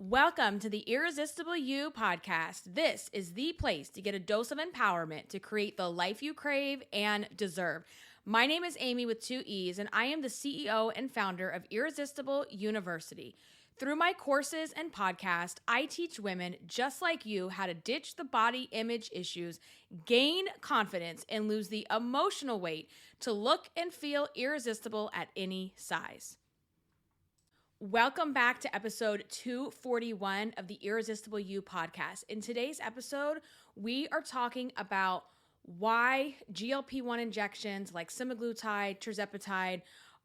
Welcome to the Irresistible You podcast. This is the place to get a dose of empowerment to create the life you crave and deserve. My name is Amy with 2 E's, and I am the CEO and founder of Irresistible University. Through my courses and podcast, I teach women just like you how to ditch the body image issues, gain confidence, and lose the emotional weight to look and feel irresistible at any size. Welcome back to episode 241 of the Irresistible You podcast. In today's episode, we are talking about why GLP-1 injections like Semaglutide, Tirzepatide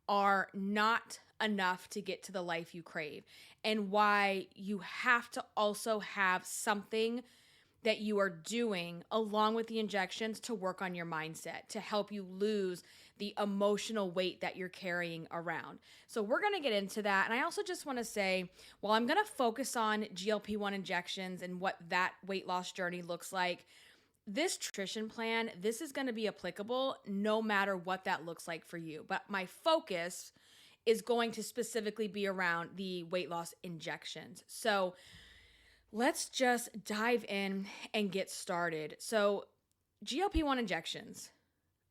are not enough to get to the life you crave, and why you have to also have something that you are doing along with the injections to work on your mindset, to help you lose the emotional weight that you're carrying around. So we're going to get into that. And I also just want to say, while I'm going to focus on GLP-1 injections and what that weight loss journey looks like, this nutrition plan, this is going to be applicable no matter what that looks like for you. But my focus is going to specifically be around the weight loss injections. So let's just dive in and get started. So GLP-1 injections,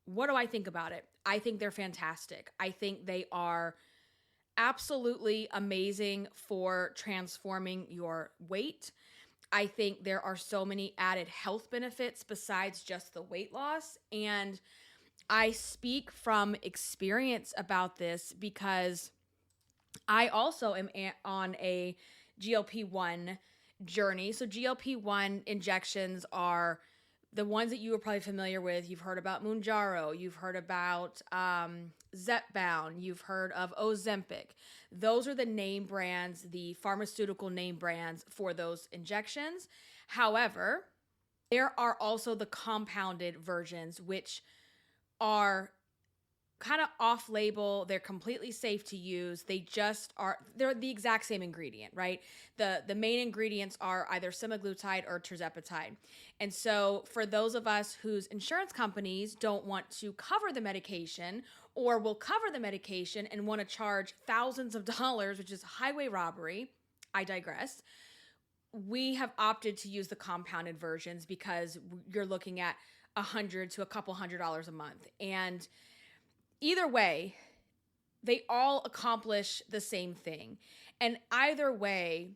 what do I think about it? I think they're fantastic. I think they are absolutely amazing for transforming your weight. I think there are so many added health benefits besides just the weight loss. And I speak from experience about this because I also am on a GLP-1 journey. So GLP-1 injections are the ones that you are probably familiar with. You've heard about Mounjaro, you've heard about Zepbound, you've heard of Ozempic. Those are the name brands, the pharmaceutical name brands for those injections. However, there are also the compounded versions, which are kind of off-label. They're completely safe to use. They're the exact same ingredient, right? The main ingredients are either semaglutide or tirzepatide. And so for those of us whose insurance companies don't want to cover the medication, or will cover the medication and want to charge thousands of dollars, which is highway robbery, I digress, we have opted to use the compounded versions because you're looking at $100 to a couple $100 a month. And either way, they all accomplish the same thing. And either way,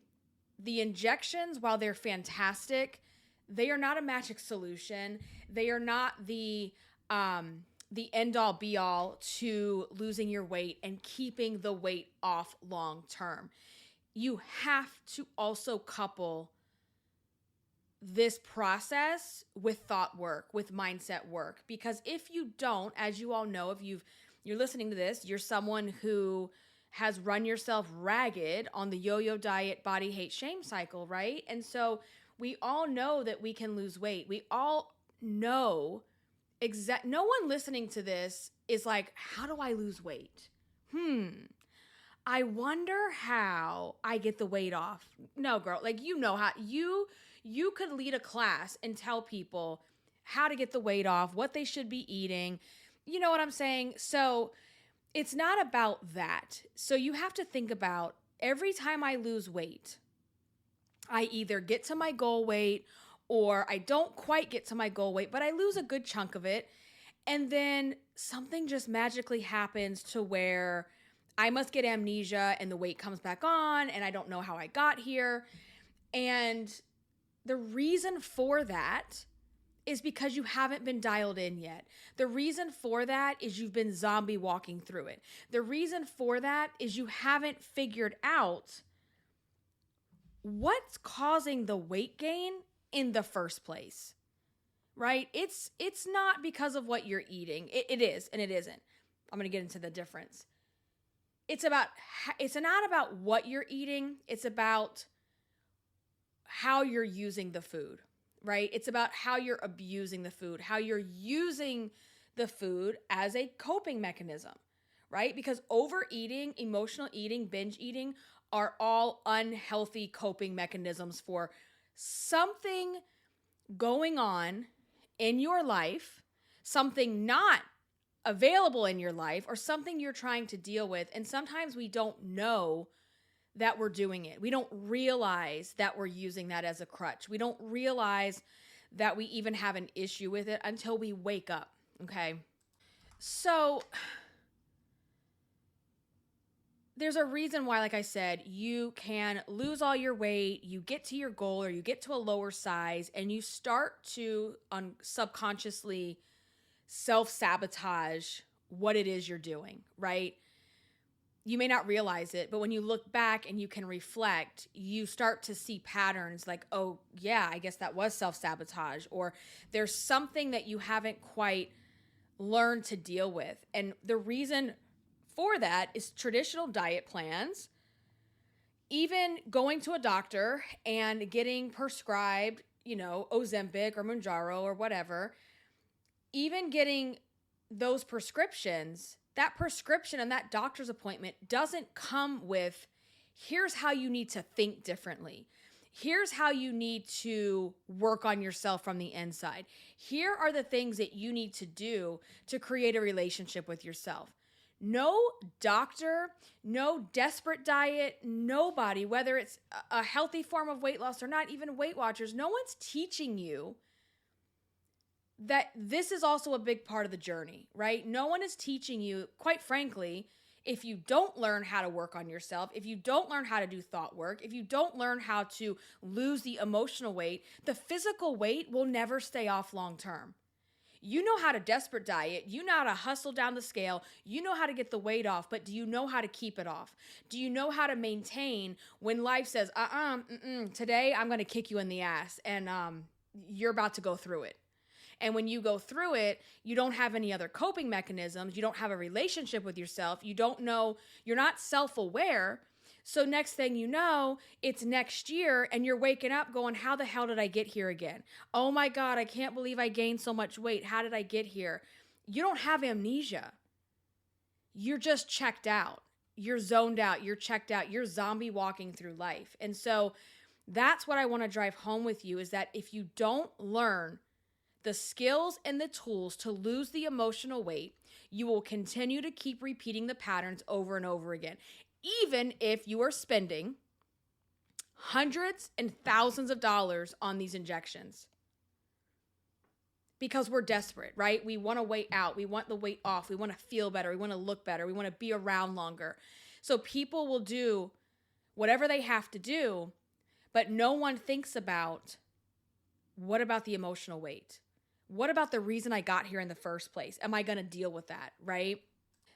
the injections, while they're fantastic, they are not a magic solution. They are not the end-all be-all to losing your weight and keeping the weight off long term. You have to also couple this process with thought work, with mindset work. Because if you don't, as you all know, if you're listening to this, you're someone who has run yourself ragged on the yo-yo diet, body hate, shame cycle, right? And so we all know that we can lose weight. We all know no one listening to this is like, how do I lose weight? I wonder how I get the weight off. No, girl, like, you know how you could lead a class and tell people how to get the weight off, what they should be eating. You know what I'm saying? So it's not about that. So you have to think about, every time I lose weight, I either get to my goal weight or I don't quite get to my goal weight, but I lose a good chunk of it. And then something just magically happens to where I must get amnesia and the weight comes back on and I don't know how I got here. And the reason for that is because you haven't been dialed in yet. The reason for that is you've been zombie walking through it. The reason for that is you haven't figured out what's causing the weight gain in the first place, right? It's not because of what you're eating. It is, and it isn't. I'm going to get into the difference. It's not about what you're eating. It's about how you're using the food, right? It's about how you're abusing the food, how you're using the food as a coping mechanism, right? Because overeating, emotional eating, binge eating are all unhealthy coping mechanisms for something going on in your life, something not available in your life, or something you're trying to deal with. And sometimes we don't know that we're doing it. We don't realize that we're using that as a crutch. We don't realize that we even have an issue with it until we wake up, okay? So there's a reason why, like I said, you can lose all your weight, you get to your goal or you get to a lower size, and you start to subconsciously self-sabotage what it is you're doing, right? You may not realize it, but when you look back and you can reflect, you start to see patterns like, oh, yeah, I guess that was self-sabotage, or there's something that you haven't quite learned to deal with. And the reason for that is traditional diet plans, even going to a doctor and getting prescribed, Ozempic or Mounjaro or whatever, even getting those prescriptions, that prescription and that doctor's appointment doesn't come with, here's how you need to think differently. Here's how you need to work on yourself from the inside. Here are the things that you need to do to create a relationship with yourself. No doctor, no desperate diet, nobody, whether it's a healthy form of weight loss or not, even Weight Watchers, no one's teaching you that this is also a big part of the journey, right? No one is teaching you, quite frankly, if you don't learn how to work on yourself, if you don't learn how to do thought work, if you don't learn how to lose the emotional weight, the physical weight will never stay off long term. You know how to desperate diet, you know how to hustle down the scale, you know how to get the weight off, but do you know how to keep it off? Do you know how to maintain when life says, today I'm going to kick you in the ass and you're about to go through it. And when you go through it, you don't have any other coping mechanisms. You don't have a relationship with yourself. You don't know, you're not self-aware. So next thing you know, it's next year and you're waking up going, how the hell did I get here again? Oh my God, I can't believe I gained so much weight. How did I get here? You don't have amnesia. You're just checked out. You're zoned out. You're checked out. You're zombie walking through life. And so that's what I want to drive home with you, is that if you don't learn the skills and the tools to lose the emotional weight, you will continue to keep repeating the patterns over and over again. Even if you are spending hundreds and thousands of dollars on these injections. Because we're desperate, right? We want to weight out. We want the weight off. We want to feel better. We want to look better. We want to be around longer. So people will do whatever they have to do, but no one thinks about, what about the emotional weight? What about the reason I got here in the first place? Am I going to deal with that, right?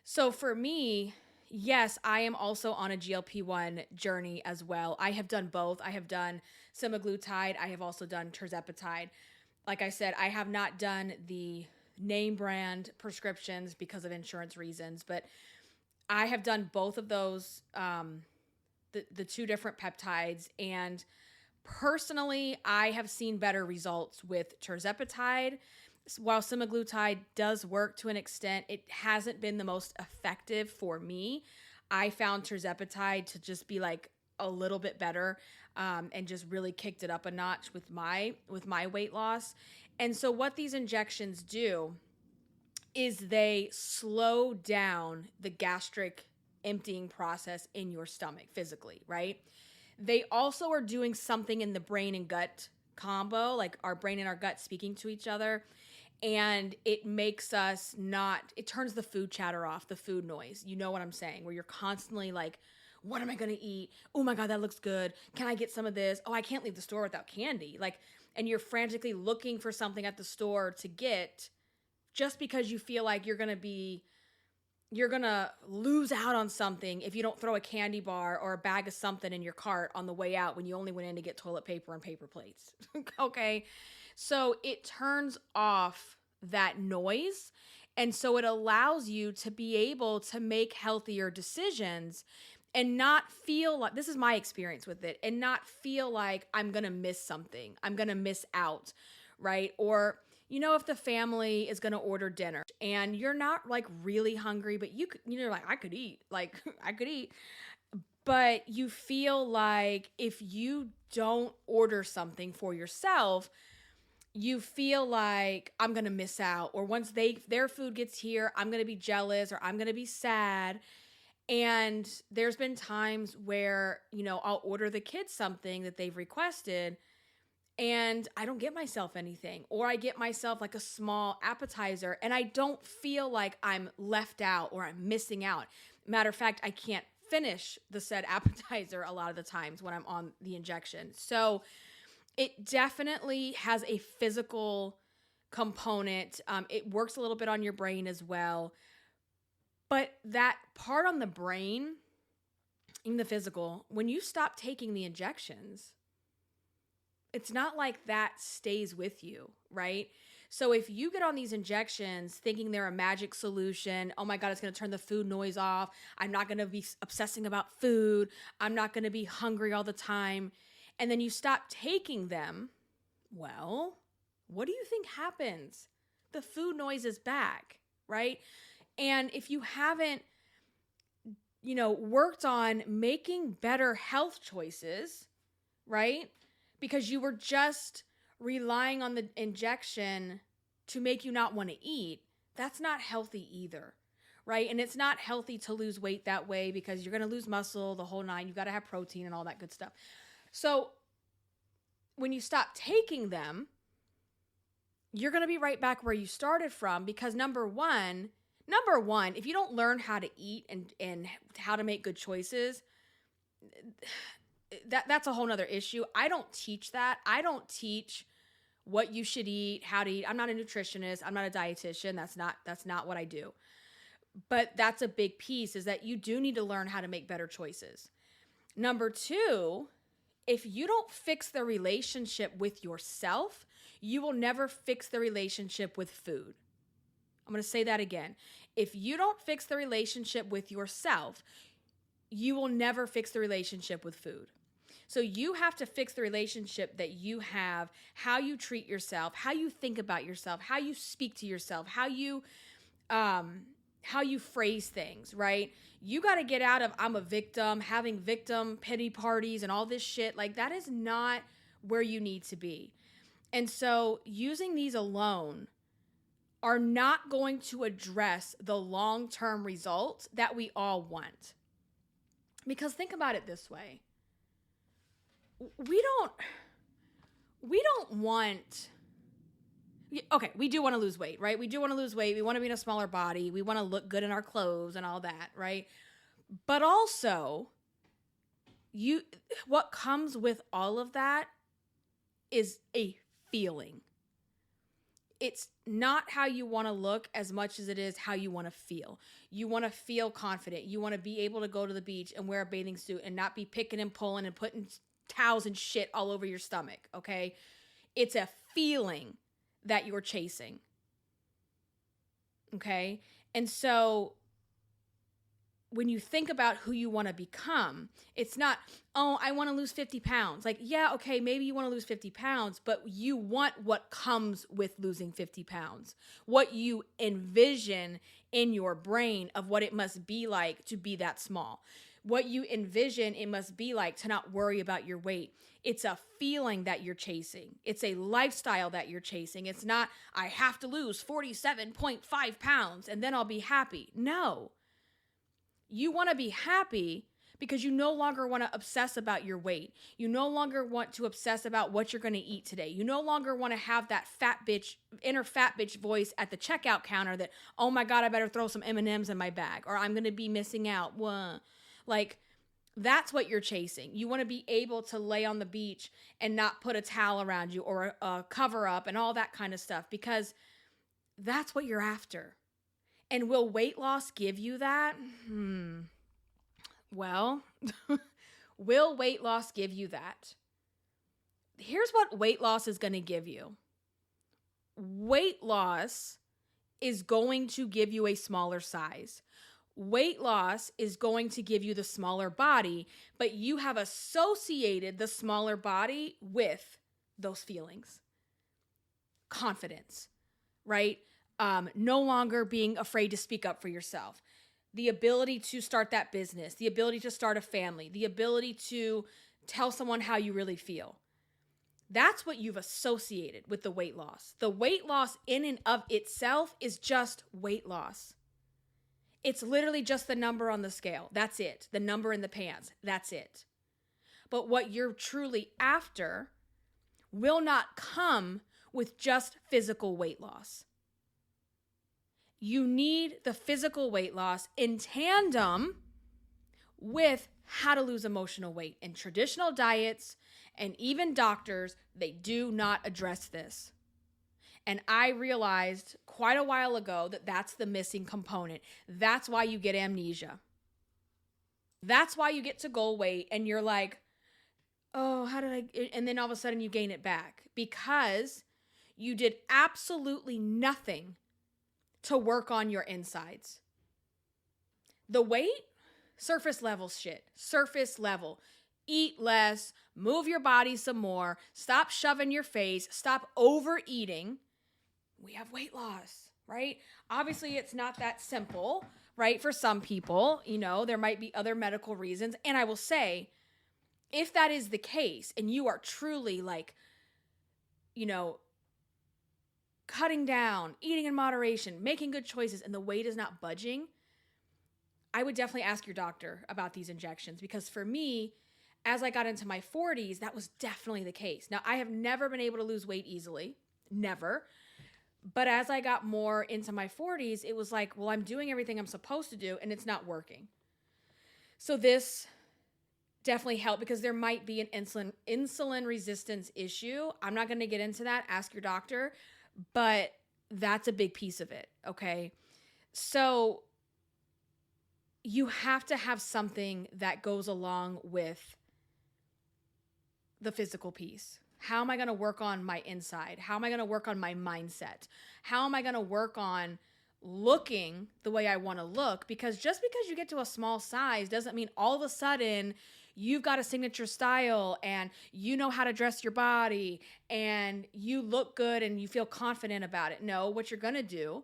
So for me, yes, I am also on a GLP-1 journey as well. I have done both. I have done Semaglutide. I have also done Tirzepatide. Like I said, I have not done the name brand prescriptions because of insurance reasons, but I have done both of those, the two different peptides. And personally, I have seen better results with Tirzepatide. While Semaglutide does work to an extent, it hasn't been the most effective for me. I found Tirzepatide to just be like a little bit better, and just really kicked it up a notch with my weight loss. And so what these injections do is they slow down the gastric emptying process in your stomach physically, right? They also are doing something in the brain and gut combo, like our brain and our gut speaking to each other. And it makes us it turns the food chatter off, the food noise. You know what I'm saying? Where you're constantly like, what am I going to eat? Oh my God, that looks good. Can I get some of this? Oh, I can't leave the store without candy. And you're frantically looking for something at the store to get just because you feel like you're going to lose out on something if you don't throw a candy bar or a bag of something in your cart on the way out when you only went in to get toilet paper and paper plates. Okay. So it turns off that noise. And so it allows you to be able to make healthier decisions and not feel like, this is my experience with it, and not feel like I'm going to miss something. I'm going to miss out, right? Or, if the family is going to order dinner and you're not like really hungry, but you're like, I could eat, but you feel like if you don't order something for yourself, you feel like I'm going to miss out, or once their food gets here, I'm going to be jealous or I'm going to be sad. And there's been times where, I'll order the kids something that they've requested and I don't get myself anything, or I get myself like a small appetizer and I don't feel like I'm left out or I'm missing out. Matter of fact, I can't finish the said appetizer a lot of the times when I'm on the injection. So it definitely has a physical component. It works a little bit on your brain as well. But that part on the brain, in the physical, when you stop taking the injections, it's not like that stays with you, right? So if you get on these injections thinking they're a magic solution, oh my God, it's going to turn the food noise off. I'm not going to be obsessing about food. I'm not going to be hungry all the time. And then you stop taking them, well, what do you think happens? The food noise is back, right? And if you haven't, worked on making better health choices, right? Because you were just relying on the injection to make you not want to eat, that's not healthy either, right? And it's not healthy to lose weight that way because you're going to lose muscle, the whole nine. You got to have protein and all that good stuff. So when you stop taking them, you're going to be right back where you started from, because number one, if you don't learn how to eat and how to make good choices, that's a whole nother issue. I don't teach that. I don't teach what you should eat, how to eat. I'm not a nutritionist. I'm not a dietitian. That's not what I do. But that's a big piece, is that you do need to learn how to make better choices. Number two, if you don't fix the relationship with yourself, you will never fix the relationship with food. I'm going to say that again. If you don't fix the relationship with yourself, you will never fix the relationship with food. So you have to fix the relationship that you have, how you treat yourself, how you think about yourself, how you speak to yourself, how you phrase things, right? You got to get out of I'm a victim, having victim pity parties and all this shit. Like, that is not where you need to be. And so using these alone are not going to address the long-term results that we all want. Because think about it this way. We don't want, okay, we do want to lose weight, right? We do want to lose weight. We want to be in a smaller body. We want to look good in our clothes and all that, right? But also, what comes with all of that is a feeling. It's not how you want to look as much as it is how you want to feel. You want to feel confident. You want to be able to go to the beach and wear a bathing suit and not be picking and pulling and putting towels and shit all over your stomach, okay? It's a feeling that you're chasing, okay? And so when you think about who you want to become, it's not, oh, I want to lose 50 pounds. Like, yeah, okay, maybe you want to lose 50 pounds, but you want what comes with losing 50 pounds, what you envision in your brain of what it must be like to be that small, what you envision it must be like to not worry about your weight. It's a feeling that you're chasing. It's a lifestyle that you're chasing. It's not, I have to lose 47.5 pounds and then I'll be happy. No. You want to be happy because you no longer want to obsess about your weight. You no longer want to obsess about what you're going to eat today. You no longer want to have that inner fat bitch voice at the checkout counter that, oh my God, I better throw some M&Ms in my bag or I'm going to be missing out. Like, that's what you're chasing. You want to be able to lay on the beach and not put a towel around you or a cover up and all that kind of stuff, because that's what you're after. And will weight loss give you that? Well, will weight loss give you that? Here's what weight loss is going to give you. Weight loss is going to give you a smaller size. Weight loss is going to give you the smaller body, but you have associated the smaller body with those feelings. Confidence, right? No longer being afraid to speak up for yourself, the ability to start that business, the ability to start a family, the ability to tell someone how you really feel. That's what you've associated with the weight loss. The weight loss in and of itself is just weight loss. It's literally just the number on the scale. That's it. The number in the pants. That's it. But what you're truly after will not come with just physical weight loss. You need the physical weight loss in tandem with how to lose emotional weight. And traditional diets and even doctors, they do not address this. And I realized quite a while ago that that's the missing component. That's why you get amnesia. That's why you get to goal weight and you're like, oh, how did I? And then all of a sudden you gain it back because you did absolutely nothing to work on your insides. The weight, surface level shit. Surface level. Eat less, move your body some more, stop shoving your face, stop overeating. We have weight loss, right? Obviously, it's not that simple, right? For some people, there might be other medical reasons. And I will say, if that is the case and you are truly cutting down, eating in moderation, making good choices, and the weight is not budging, I would definitely ask your doctor about these injections because for me, as I got into my 40s, that was definitely the case. Now, I have never been able to lose weight easily, never. But as I got more into my 40s, it was like, well, I'm doing everything I'm supposed to do and it's not working. So this definitely helped because there might be an insulin resistance issue. I'm not going to get into that. Ask your doctor. But that's a big piece of it, okay? So you have to have something that goes along with the physical piece. How am I going to work on my inside? How am I going to work on my mindset? How am I going to work on looking the way I want to look? Because just because you get to a small size doesn't mean all of a sudden you've got a signature style and you know how to dress your body and you look good and you feel confident about it. No, what you're going to do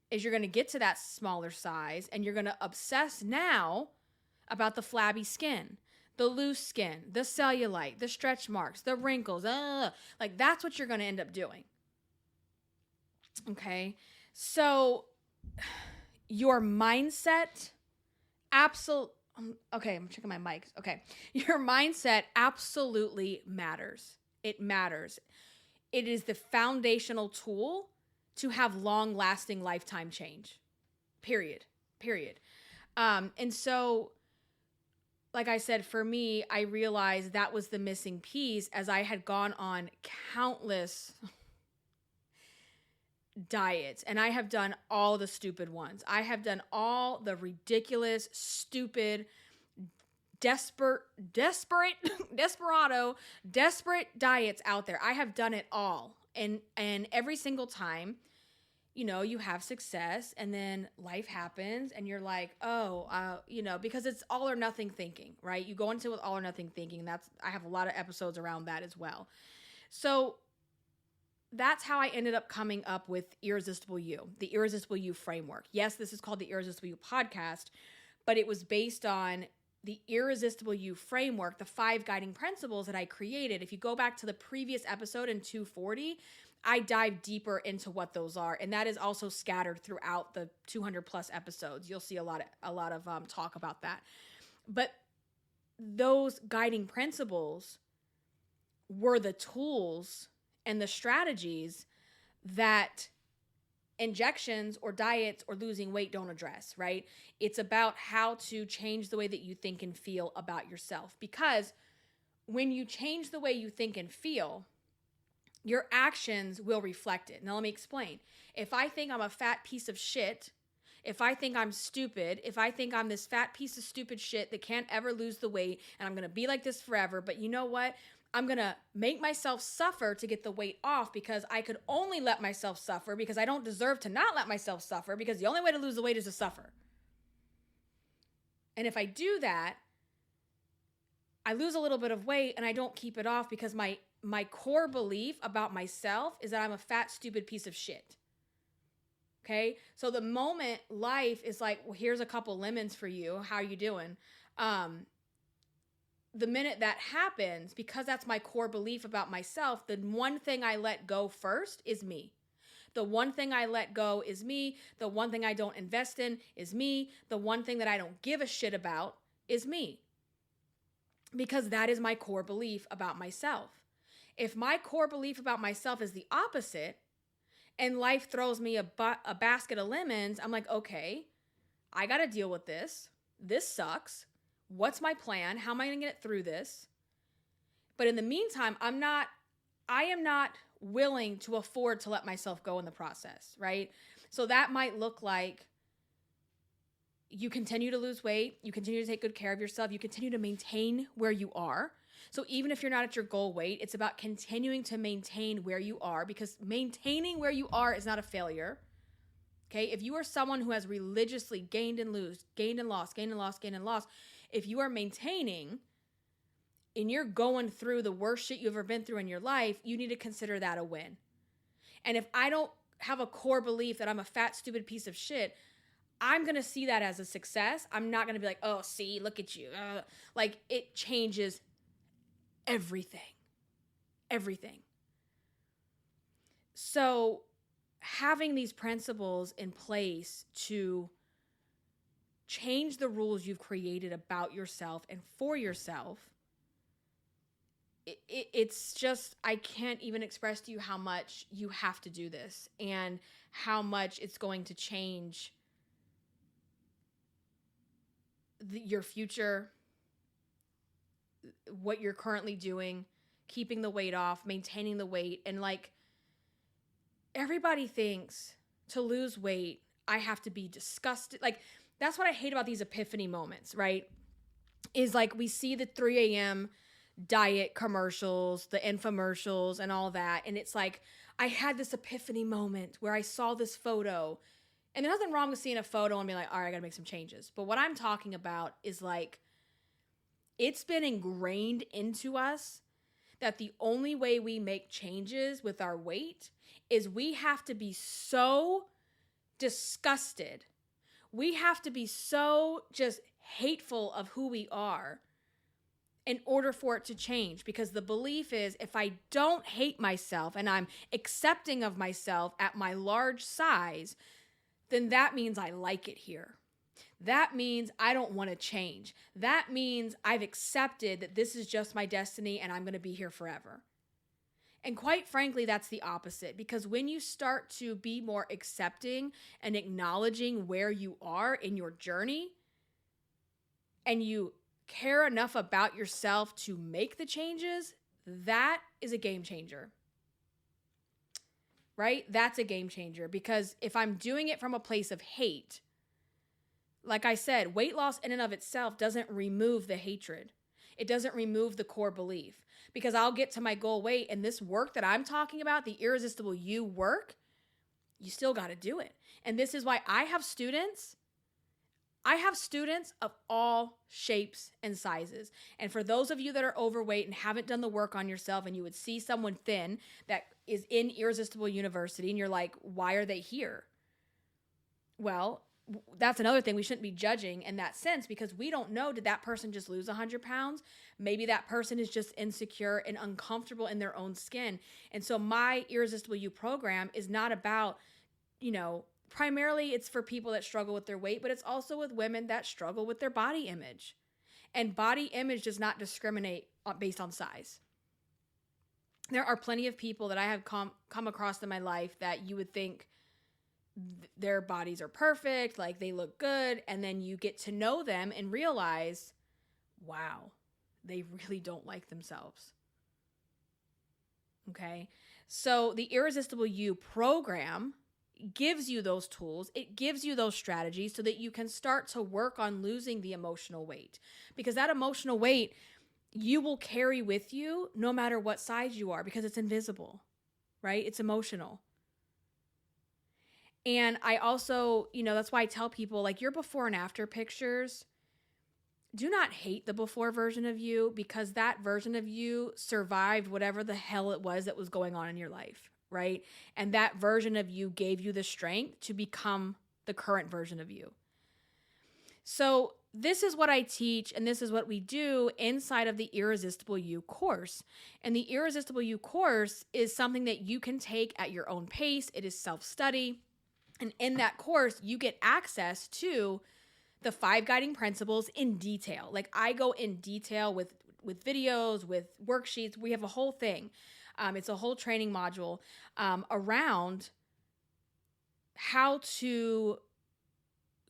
is you're going to get to that smaller size and you're going to obsess now about the flabby skin, the loose skin, the cellulite, the stretch marks, the wrinkles. That's what you're going to end up doing. Okay. So your mindset, okay, I'm checking my mics. Okay. Your mindset absolutely matters. It matters. It is the foundational tool to have long-lasting lifetime change. Period. And so, like I said, for me, I realized that was the missing piece as I had gone on countless diets, and I have done all the stupid ones. I have done all the ridiculous, stupid, desperate diets out there. I have done it all. And every single time, you have success and then life happens and you're like, because it's all or nothing thinking, right? You go into it with all or nothing thinking. I have a lot of episodes around that as well. So that's how I ended up coming up with Irresistible You, the Irresistible You framework. Yes, this is called the Irresistible You podcast, but it was based on the Irresistible You framework, the 5 guiding principles that I created. If you go back to the previous episode in 240, I dive deeper into what those are. And that is also scattered throughout the 200 plus episodes. You'll see a lot of talk about that. But those guiding principles were the tools and the strategies that injections or diets or losing weight don't address, right? It's about how to change the way that you think and feel about yourself. Because when you change the way you think and feel, your actions will reflect it. Now, let me explain. If I think I'm a fat piece of shit, if I think I'm stupid, if I think I'm this fat piece of stupid shit that can't ever lose the weight and I'm going to be like this forever, but you know what? I'm going to make myself suffer to get the weight off because I could only let myself suffer because I don't deserve to not let myself suffer because the only way to lose the weight is to suffer. And if I do that, I lose a little bit of weight and I don't keep it off because my core belief about myself is that I'm a fat, stupid piece of shit. Okay? So the moment life is like, well, here's a couple lemons for you. How are you doing? The minute that happens, because that's my core belief about myself, the one thing I let go first is me. The one thing I let go is me. The one thing I don't invest in is me. The one thing that I don't give a shit about is me. Because that is my core belief about myself. If my core belief about myself is the opposite, and life throws me a basket of lemons, I'm like, okay, I got to deal with this. This sucks. What's my plan? How am I going to get through this? But in the meantime, I am not willing to afford to let myself go in the process, right? So that might look like you continue to lose weight, you continue to take good care of yourself, you continue to maintain where you are. So even if you're not at your goal weight, it's about continuing to maintain where you are, because maintaining where you are is not a failure. Okay? If you are someone who has religiously gained and lost, if you are maintaining and you're going through the worst shit you've ever been through in your life, you need to consider that a win. And if I don't have a core belief that I'm a fat, stupid piece of shit, I'm going to see that as a success. I'm not going to be like, oh, see, look at you. Like, it changes everything. Everything. So having these principles in place to change the rules you've created about yourself and for yourself, it's just, I can't even express to you how much you have to do this and how much it's going to change your future, what you're currently doing, keeping the weight off, maintaining the weight. And like, everybody thinks to lose weight, I have to be disgusted. Like, that's what I hate about these epiphany moments, right? Is like, we see the 3 a.m. diet commercials, the infomercials and all that. And it's like, I had this epiphany moment where I saw this photo, and there's nothing wrong with seeing a photo and being like, all right, I gotta make some changes. But what I'm talking about is like, it's been ingrained into us that the only way we make changes with our weight is we have to be so disgusted. We have to be so just hateful of who we are in order for it to change. Because the belief is, if I don't hate myself and I'm accepting of myself at my large size, then that means I like it here. That means I don't want to change. That means I've accepted that this is just my destiny and I'm going to be here forever. And quite frankly, that's the opposite. Because when you start to be more accepting and acknowledging where you are in your journey, and you care enough about yourself to make the changes, that is a game changer. Right? That's a game changer. Because if I'm doing it from a place of hate, like I said, weight loss in and of itself doesn't remove the hatred. It doesn't remove the core belief. Because I'll get to my goal weight, and this work that I'm talking about, the Irresistible You work, you still got to do it. And this is why I have students of all shapes and sizes. And for those of you that are overweight and haven't done the work on yourself, and you would see someone thin that is in Irresistible University, and you're like, why are they here? Well, that's another thing. We shouldn't be judging in that sense, because we don't know, did that person just lose 100 pounds? Maybe that person is just insecure and uncomfortable in their own skin. And so my Irresistible You program is not about, primarily it's for people that struggle with their weight, but it's also with women that struggle with their body image. And body image does not discriminate based on size. There are plenty of people that I have come across in my life that you would think their bodies are perfect, like they look good, and then you get to know them and realize, wow, they really don't like themselves. Okay? So the Irresistible You program gives you those tools. It gives you those strategies so that you can start to work on losing the emotional weight. Because that emotional weight, you will carry with you no matter what size you are, because it's invisible, right? It's emotional. And I also, that's why I tell people, like, your before and after pictures, do not hate the before version of you, because that version of you survived whatever the hell it was that was going on in your life, right? And that version of you gave you the strength to become the current version of you. So this is what I teach, and this is what we do inside of the Irresistible You course. And the Irresistible You course is something that you can take at your own pace. It is self-study. And in that course, you get access to the 5 guiding principles in detail. Like, I go in detail with videos, with worksheets. We have a whole thing. It's a whole training module around how to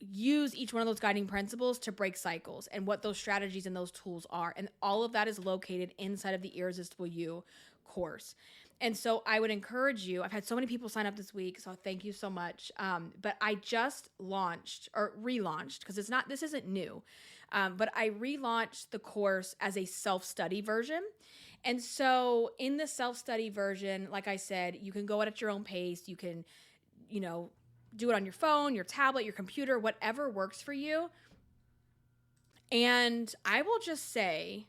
use each one of those guiding principles to break cycles and what those strategies and those tools are. And all of that is located inside of the Irresistible You course. And so I would encourage you, I've had so many people sign up this week, so thank you so much. But I just launched or relaunched, because this isn't new, but I relaunched the course as a self-study version. And so in the self-study version, like I said, you can go at your own pace. You can, do it on your phone, your tablet, your computer, whatever works for you. And I will just say,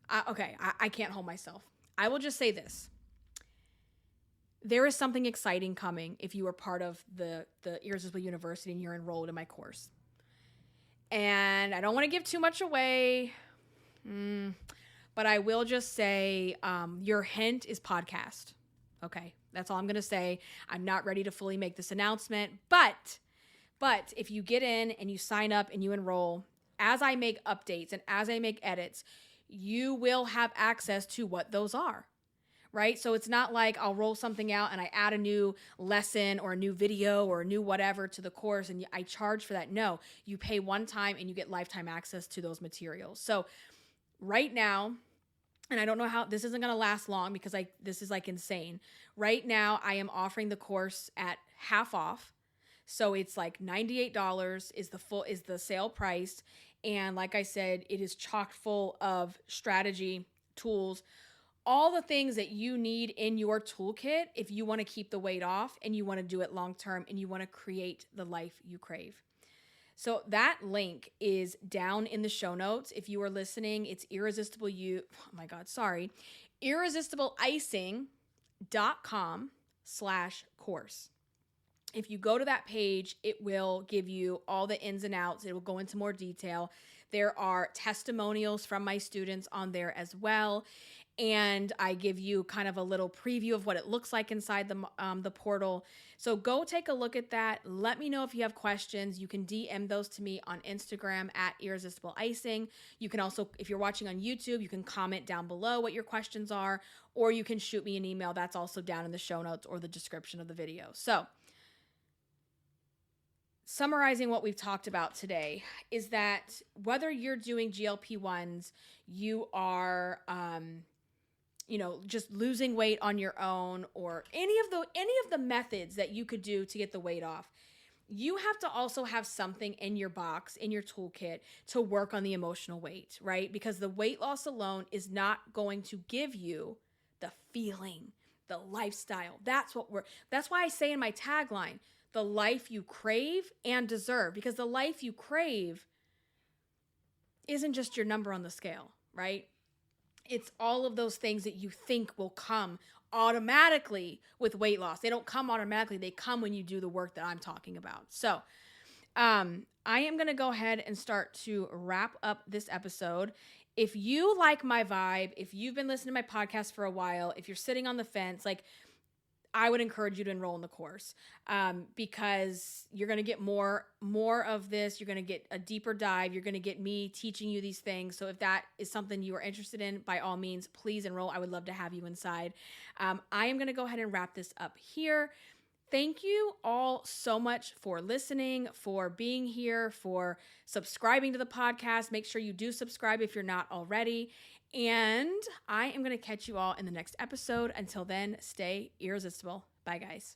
I can't hold myself. I will just say this. There is something exciting coming if you are part of the Irresistible University and you're enrolled in my course. And I don't want to give too much away, but I will just say your hint is podcast. Okay, that's all I'm going to say. I'm not ready to fully make this announcement, but if you get in and you sign up and you enroll, as I make updates and as I make edits, you will have access to what those are, right? So it's not like I'll roll something out and I add a new lesson or a new video or a new whatever to the course and I charge for that. No, you pay one time and you get lifetime access to those materials. So right now, and I don't know how this isn't going to last long because this is like insane. Right now, I am offering the course at half off. So it's like $98 is the sale price. And like I said, it is chock full of strategy, tools, all the things that you need in your toolkit if you want to keep the weight off and you want to do it long term and you want to create the life you crave. So that link is down in the show notes. If you are listening, it's irresistibleicing.com/course. If you go to that page, it will give you all the ins and outs. It will go into more detail. There are testimonials from my students on there as well. And I give you kind of a little preview of what it looks like inside the portal. So go take a look at that. Let me know if you have questions. You can DM those to me on Instagram at Irresistible Icing. You can also, if you're watching on YouTube, you can comment down below what your questions are, or you can shoot me an email. That's also down in the show notes or the description of the video. So summarizing what we've talked about today is that whether you're doing GLP-1s, you are just losing weight on your own, or any of the methods that you could do to get the weight off, you have to also have something in your box, in your toolkit, to work on the emotional weight, right? Because the weight loss alone is not going to give you the feeling, the lifestyle. That's why I say in my tagline, the life you crave and deserve, because the life you crave isn't just your number on the scale, right? It's all of those things that you think will come automatically with weight loss. They don't come automatically. They come when you do the work that I'm talking about. So I am going to go ahead and start to wrap up this episode. If you like my vibe, if you've been listening to my podcast for a while, if you're sitting on the fence, I would encourage you to enroll in the course because you're going to get more of this. You're going to get a deeper dive. You're going to get me teaching you these things. So if that is something you are interested in, by all means, please enroll. I would love to have you inside. I am going to go ahead and wrap this up here. Thank you all so much for listening, for being here, for subscribing to the podcast. Make sure you do subscribe if you're not already. And I am going to catch you all in the next episode. Until then, stay irresistible. Bye, guys.